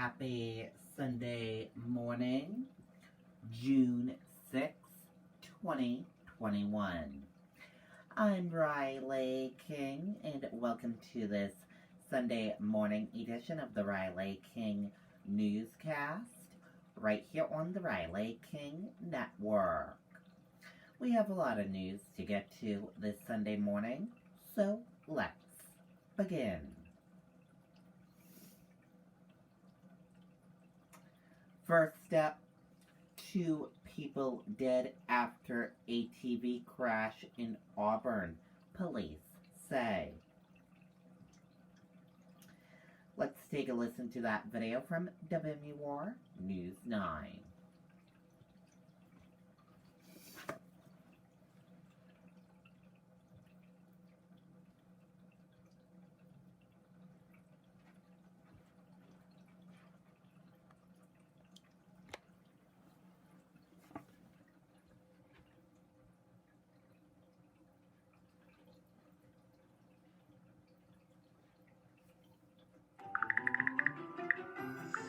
Happy Sunday morning, June 6th, 2021. I'm Riley King, and welcome to this Sunday morning edition of the Riley King Newscast, right here on the Riley King Network. We have a lot of news to get to this Sunday morning, so let's begin. First up, 2 people dead after ATV crash in Auburn, police say. Let's take a listen to that video from WMUR News 9.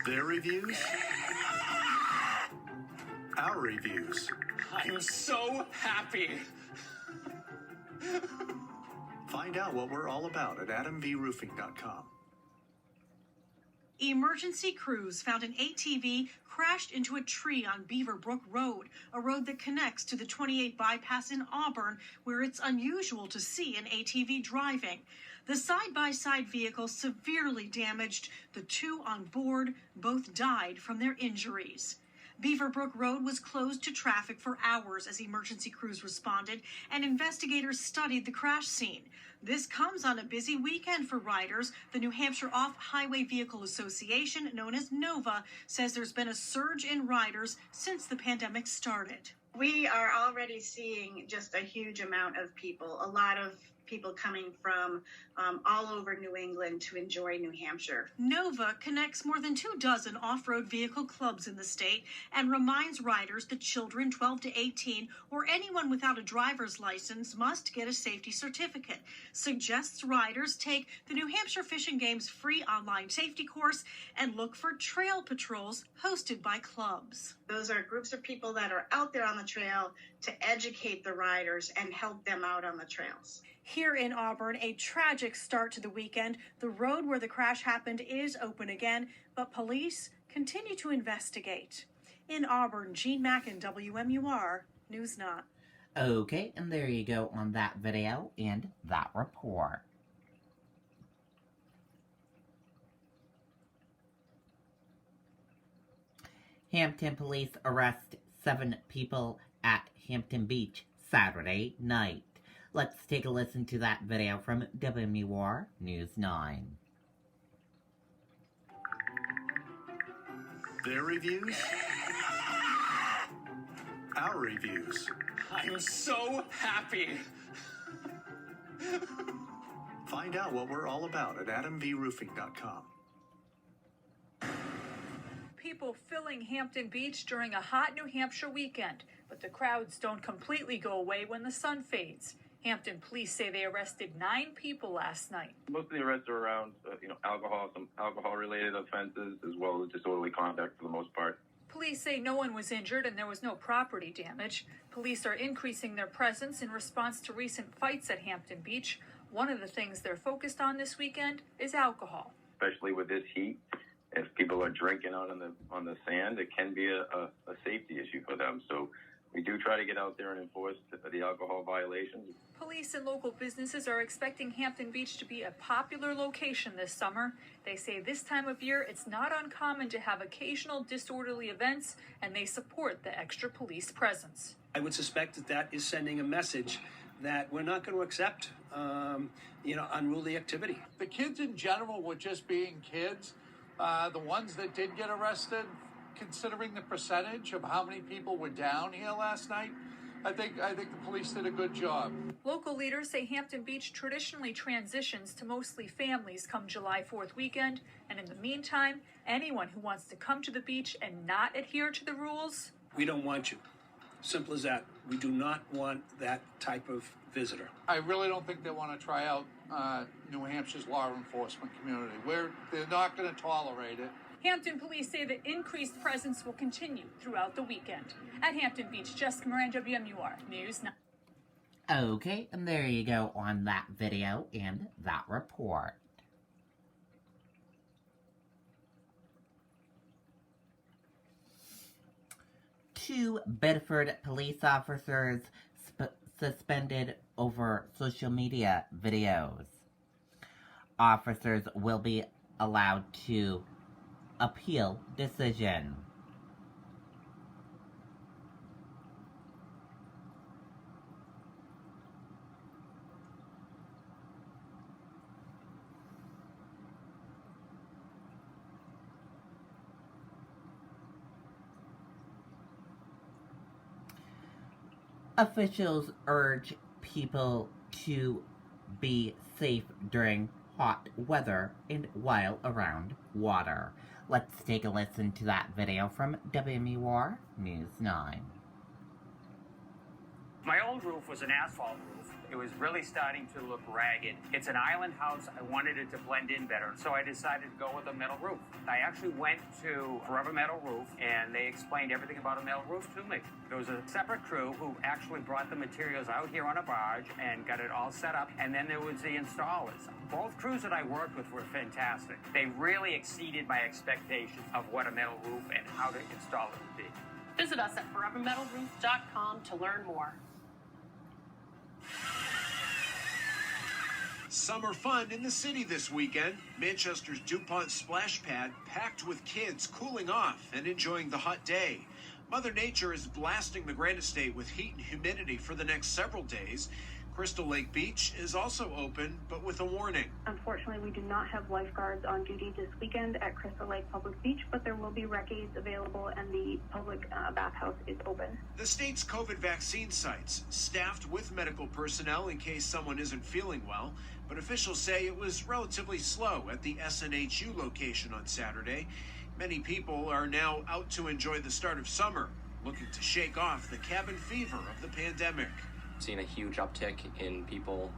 Their reviews, our reviews. I'm so happy. Find out what we're all about at ATVRoofing.com. Emergency crews found an ATV crashed into a tree on Beaverbrook Road, a road that connects to the 28 bypass in Auburn, where it's unusual to see an ATV driving. The side-by-side vehicle severely damaged. The 2 on board both died from their injuries. Beaverbrook Road was closed to traffic for hours as emergency crews responded and investigators studied the crash scene. This comes on a busy weekend for riders. The New Hampshire Off-Highway Vehicle Association, known as NOVA, says there's been a surge in riders since the pandemic started. We are already seeing just a huge amount of people, a lot of people coming from all over New England to enjoy New Hampshire. NOVA connects more than 24 off-road vehicle clubs in the state and reminds riders that children 12 to 18 or anyone without a driver's license must get a safety certificate. Suggests riders take the New Hampshire Fish and Game's free online safety course and look for trail patrols hosted by clubs. Those are groups of people that are out there on the trail to educate the riders and help them out on the trails. Here in Auburn, a tragic start to the weekend. The road where the crash happened is open again, but police continue to investigate. In Auburn, Jean Mack and WMUR News 9. Okay, and there you go on that video and that report. Hampton police arrest 7 people at Hampton Beach Saturday night. Let's take a listen to that video from WMUR News 9. Their reviews, our reviews. I'm so happy. Find out what we're all about at ATVRoofing.com. People filling Hampton Beach during a hot New Hampshire weekend, but the crowds don't completely go away when the sun fades. Hampton police say they arrested 9 people last night. Most of the arrests are around, alcohol, some alcohol-related offenses, as well as disorderly conduct for the most part. Police say no one was injured and there was no property damage. Police are increasing their presence in response to recent fights at Hampton Beach. One of the things they're focused on this weekend is alcohol. Especially with this heat, if people are drinking out on the sand, it can be a safety issue for them. So we do try to get out there and enforce the alcohol violations. Police and local businesses are expecting Hampton Beach to be a popular location this summer. They say this time of year it's not uncommon to have occasional disorderly events, and they support the extra police presence. I would suspect that is sending a message that we're not going to accept, unruly activity. The kids in general were just being kids. The ones that did get arrested, considering the percentage of how many people were down here last night, I think the police did a good job. Local leaders say Hampton Beach traditionally transitions to mostly families come July 4th weekend, and in the meantime, anyone who wants to come to the beach and not adhere to the rules, we don't want you. Simple as that. We do not want that type of visitor. I really don't think they want to try out New Hampshire's law enforcement community. They're not going to tolerate it. Hampton police say the increased presence will continue throughout the weekend. At Hampton Beach, Jessica Moran, WMUR News 9. Okay, and there you go on that video and that report. Two Bedford police officers suspended over social media videos. Officers will be allowed to appeal decision. Officials urge people to be safe during hot weather and while around water. Let's take a listen to that video from WMUR News 9. My old roof was an asphalt roof. It was really starting to look ragged. It's an island house. I wanted it to blend in better, so I decided to go with a metal roof. I actually went to Forever Metal Roof, and they explained everything about a metal roof to me. There was a separate crew who actually brought the materials out here on a barge and got it all set up, and then there was the installers. Both crews that I worked with were fantastic. They really exceeded my expectations of what a metal roof and how to install it would be. Visit us at forevermetalroof.com to learn more. Summer fun in the city this weekend. Manchester's DuPont Splash Pad packed with kids cooling off and enjoying the hot day. Mother Nature is blasting the Grand Estate with heat and humidity for the next several days. Crystal Lake Beach is also open, but with a warning. Unfortunately, we do not have lifeguards on duty this weekend at Crystal Lake Public Beach, but there will be recce available and the public bathhouse is open. The state's COVID vaccine sites staffed with medical personnel in case someone isn't feeling well, but officials say it was relatively slow at the SNHU location on Saturday. Many people are now out to enjoy the start of summer, looking to shake off the cabin fever of the pandemic. Seen a huge uptick in people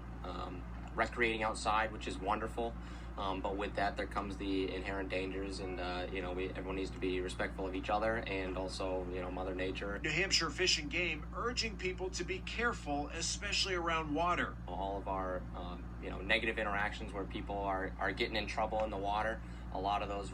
recreating outside, which is wonderful. But with that, there comes the inherent dangers, and everyone needs to be respectful of each other and also, Mother Nature. New Hampshire Fish and Game urging people to be careful, especially around water. All of our, negative interactions where people are getting in trouble in the water. A lot of those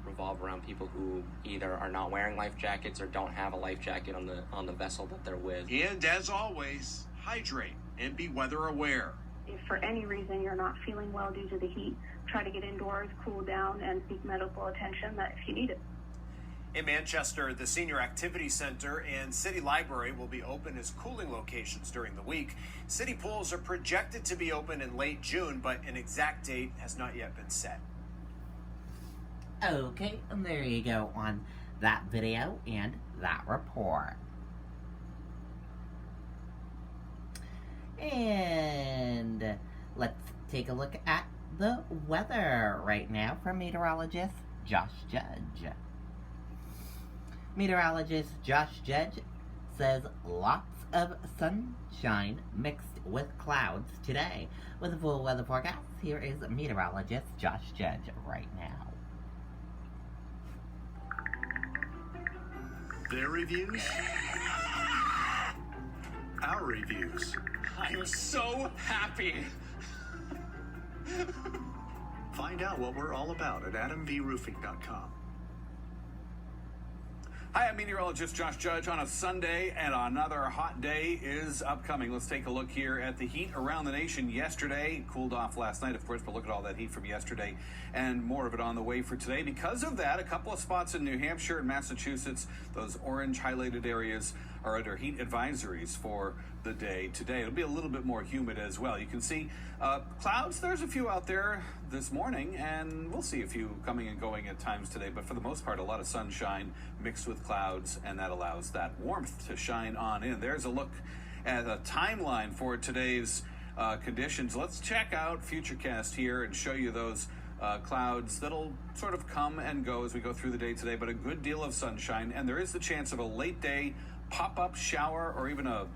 revolve around people who either are not wearing life jackets or don't have a life jacket on the vessel that they're with. And as always, hydrate and be weather aware. If for any reason you're not feeling well due to the heat, try to get indoors, cool down, and seek medical attention if you need it. In Manchester, the Senior Activity Center and City Library will be open as cooling locations during the week. City pools are projected to be open in late June, but an exact date has not yet been set. Okay, and there you go on that video and that report. And let's take a look at the weather right now from meteorologist Josh Judge. Meteorologist Josh Judge says lots of sunshine mixed with clouds today. With a full weather forecast, here is meteorologist Josh Judge right now. Their reviews, our reviews. I'm so happy. Find out what we're all about at adamvroofing.com. Hi, I'm meteorologist Josh Judge on a Sunday, and another hot day is upcoming. Let's take a look here at the heat around the nation yesterday. It cooled off last night, of course, but look at all that heat from yesterday and more of it on the way for today. Because of that, a couple of spots in New Hampshire and Massachusetts, those orange highlighted areas, are under heat advisories for the day today. It'll be a little bit more humid as well. You can see clouds. There's a few out there this morning, and we'll see a few coming and going at times today. But for the most part, a lot of sunshine mixed with clouds, and that allows that warmth to shine on in. There's a look at a timeline for today's conditions. Let's check out Futurecast here and show you those clouds that'll sort of come and go as we go through the day today, but a good deal of sunshine, and there is the chance of a late day pop-up shower or even a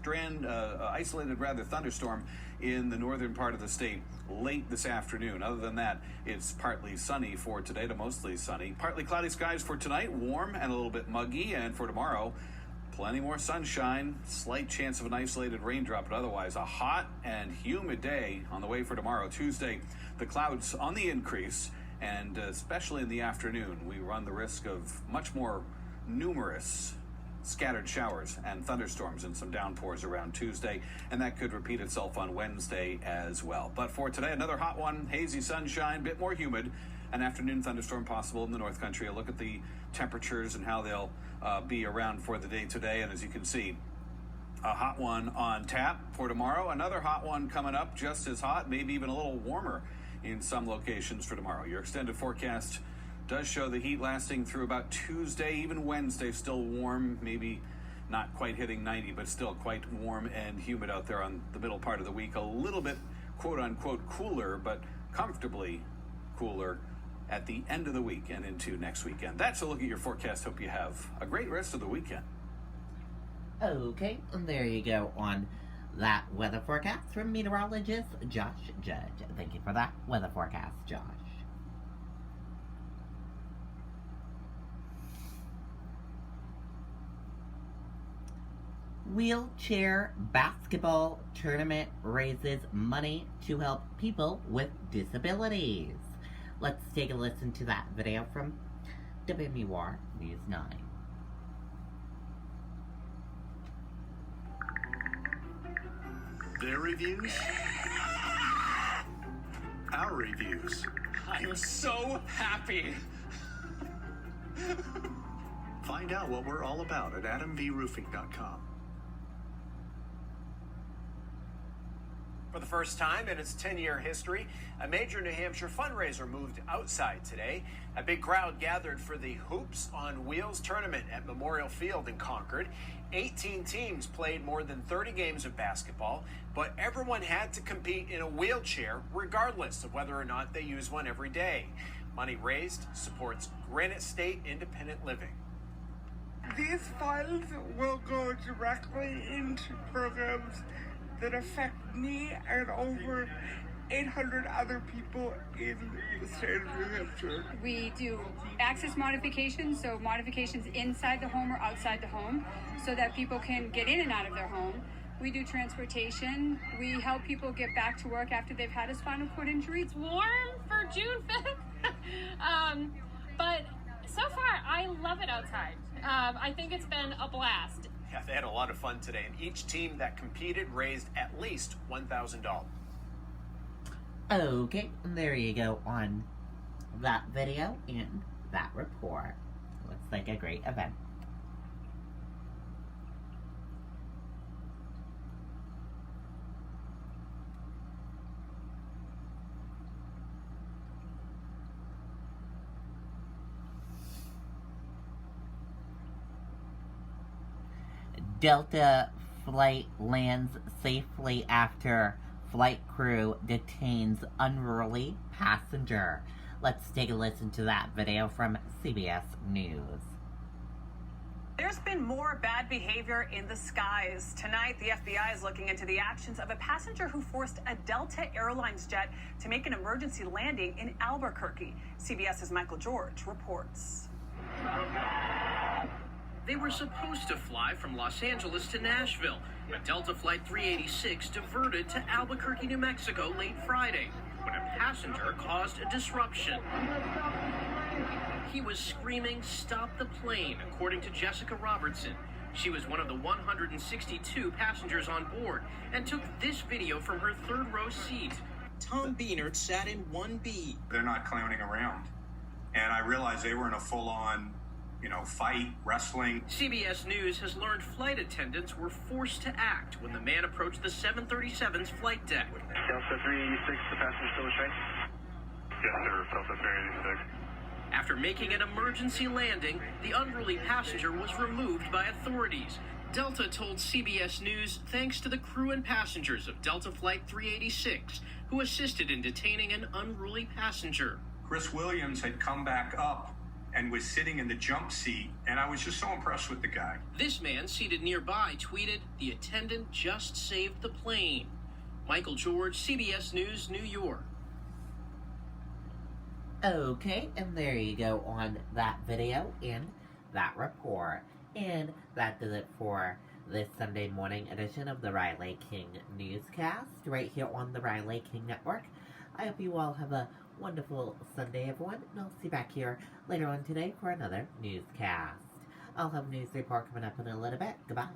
isolated thunderstorm in the northern part of the state late this afternoon. Other than that, it's partly sunny for today to mostly sunny. Partly cloudy skies for tonight, warm and a little bit muggy. And for tomorrow, plenty more sunshine, slight chance of an isolated raindrop, but otherwise a hot and humid day on the way for tomorrow, Tuesday. The clouds on the increase, and especially in the afternoon, we run the risk of much more numerous scattered showers and thunderstorms and some downpours around Tuesday, and that could repeat itself on Wednesday as well. But for today, another hot one, hazy sunshine, bit more humid, an afternoon thunderstorm possible in the North Country. A look at the temperatures and how they'll be around for the day today, and as you can see, a hot one on tap for tomorrow, another hot one coming up, just as hot, maybe even a little warmer in some locations for tomorrow. Your extended forecast does show the heat lasting through about Tuesday, even Wednesday, still warm, maybe not quite hitting 90, but still quite warm and humid out there on the middle part of the week. A little bit, quote unquote, cooler, but comfortably cooler at the end of the week and into next weekend. That's a look at your forecast. Hope you have a great rest of the weekend. Okay, and there you go on that weather forecast from meteorologist Josh Judge. Thank you for that weather forecast, Josh. Wheelchair basketball tournament raises money to help people with disabilities. Let's take a listen to that video from WMUR News 9. Their reviews, our reviews. I'm so happy. Find out what we're all about at adamvroofing.com. For the first time in its 10-year history, a major New Hampshire fundraiser moved outside today. A big crowd gathered for the Hoops on Wheels tournament at Memorial Field in Concord. 18 teams played more than 30 games of basketball, but everyone had to compete in a wheelchair regardless of whether or not they use one every day. Money raised supports Granite State Independent Living. These funds will go directly into programs that affect me and over 800 other people in the state of New Hampshire. We do access modifications, so modifications inside the home or outside the home, so that people can get in and out of their home. We do transportation. We help people get back to work after they've had a spinal cord injury. It's warm for June 5th, but so far I love it outside. I think it's been a blast. Yeah, they had a lot of fun today, and each team that competed raised at least $1,000. Okay, there you go on that video and that report. Looks like a great event. Delta flight lands safely after flight crew detains unruly passenger. Let's take a listen to that video from CBS News. There's been more bad behavior in the skies. Tonight, the FBI is looking into the actions of a passenger who forced a Delta Airlines jet to make an emergency landing in Albuquerque. CBS's Michael George reports. They were supposed to fly from Los Angeles to Nashville, but Delta Flight 386 diverted to Albuquerque, New Mexico late Friday when a passenger caused a disruption. He was screaming, "Stop the plane," according to Jessica Robertson. She was one of the 162 passengers on board and took this video from her third row seat. Tom Beanert sat in 1B. They're not clowning around. And I realized they were in a full-on fight, wrestling. CBS News has learned flight attendants were forced to act when the man approached the 737's flight deck. Delta 386, the passenger still restrained? Yes, sir, Delta 386. After making an emergency landing, the unruly passenger was removed by authorities. Delta told CBS News thanks to the crew and passengers of Delta Flight 386 who assisted in detaining an unruly passenger. Chris Williams had come back up and was sitting in the jump seat, and I was just so impressed with the guy. This man seated nearby tweeted, "The attendant just saved the plane." Michael George, CBS News, New York. Okay, and there you go on that video and that report. And that does it for this Sunday morning edition of the Riley King Newscast, right here on the Riley King Network. I hope you all have a wonderful Sunday, everyone, and I'll see you back here later on today for another newscast. I'll have a news report coming up in a little bit. Goodbye.